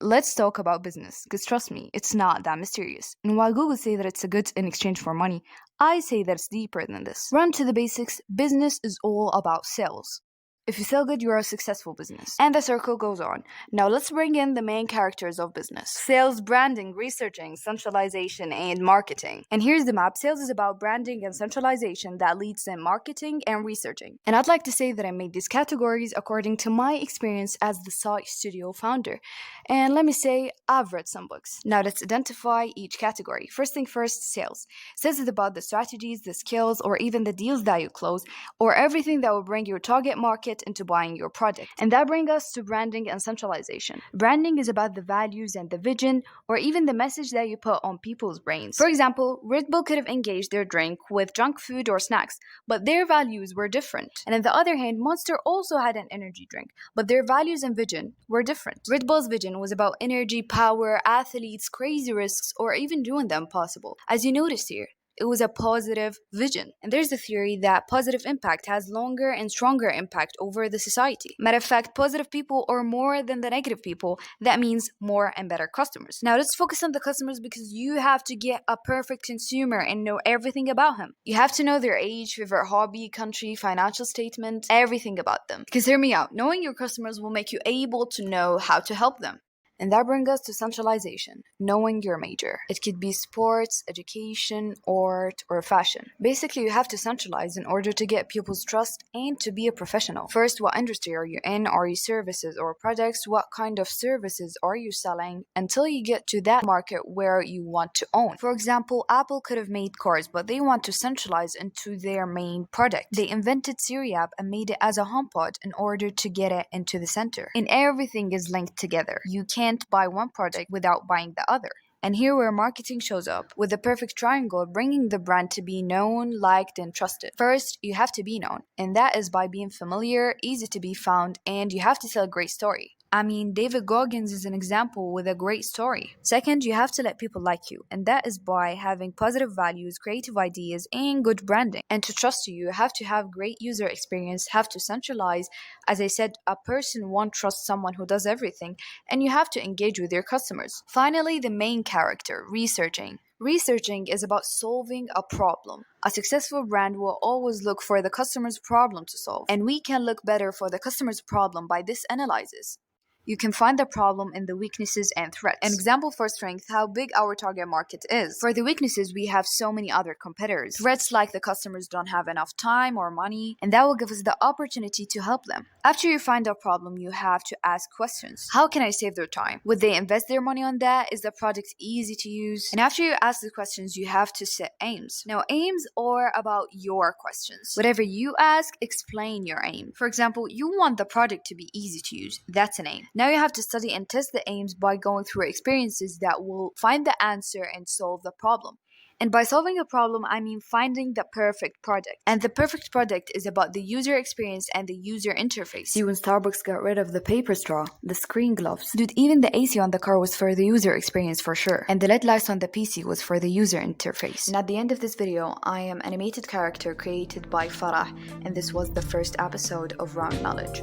let's talk about business, because trust me, it's not that mysterious. And while Google say that it's a good in exchange for money, I say that it's deeper than this. Run to the basics, business is all about sales. If you sell good, you are a successful business. And the circle goes on. Now let's bring in the main characters of business. Sales, branding, researching, centralization, and marketing. And here's the map. Sales is about branding and centralization that leads in marketing and researching. And I'd like to say that I made these categories according to my experience as the site studio founder. And let me say, I've read some books. Now let's identify each category. First thing first, sales. Sales is about the strategies, the skills, or even the deals that you close, or everything that will bring your target market into buying your product. And that brings us to branding and centralization. Branding is about the values and the vision, or even the message that you put on people's brains. For example, Red Bull could have engaged their drink with junk food or snacks, but their values were different. And on the other hand, Monster also had an energy drink, but their values and vision were different. Red Bull's vision was about energy, power, athletes, crazy risks, or even doing the impossible. As you noticed here, it was a positive vision. And there's the theory that positive impact has longer and stronger impact over the society. Matter of fact, positive people are more than the negative people. That means more and better customers. Now let's focus on the customers, because you have to get a perfect consumer and know everything about him. You have to know their age, favorite hobby, country, financial statement, everything about them. Because hear me out, knowing your customers will make you able to know how to help them. And that brings us to centralization, knowing your major. It could be sports, education, art, or fashion. Basically, you have to centralize in order to get people's trust and to be a professional. First, what industry are you in? Are you services or products? What kind of services are you selling? Until you get to that market where you want to own. For example, Apple could have made cars, but they want to centralize into their main product. They invented Siri app and made it as a HomePod in order to get it into the center. And everything is linked together. You can't buy one product without buying the other. And here where marketing shows up, with the perfect triangle, bringing the brand to be known, liked, and trusted. First, you have to be known, and that is by being familiar, easy to be found, and you have to tell a great story. I mean, David Goggins is an example with a great story. Second, you have to let people like you, and that is by having positive values, creative ideas, and good branding. And to trust you, you have to have great user experience, have to centralize. As I said, a person won't trust someone who does everything, and you have to engage with your customers. Finally, the main character, researching. Researching is about solving a problem. A successful brand will always look for the customer's problem to solve, and we can look better for the customer's problem by this analysis. You can find the problem in the weaknesses and threats. An example for strength, how big our target market is. For the weaknesses, we have so many other competitors. Threats like the customers don't have enough time or money, and that will give us the opportunity to help them. After you find a problem, you have to ask questions. How can I save their time? Would they invest their money on that? Is the product easy to use? And after you ask the questions, you have to set aims. Now, aims are about your questions. Whatever you ask, explain your aim. For example, you want the product to be easy to use. That's an aim. Now you have to study and test the aims by going through experiences that will find the answer and solve the problem. And by solving a problem, I mean finding the perfect product. And the perfect product is about the user experience and the user interface. See, when Starbucks got rid of the paper straw, the screen gloves, dude, even the AC on the car was for the user experience for sure. And the LED lights on the PC was for the user interface. And at the end of this video, I am animated character created by Farah, and this was the first episode of Round Knowledge.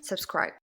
Subscribe.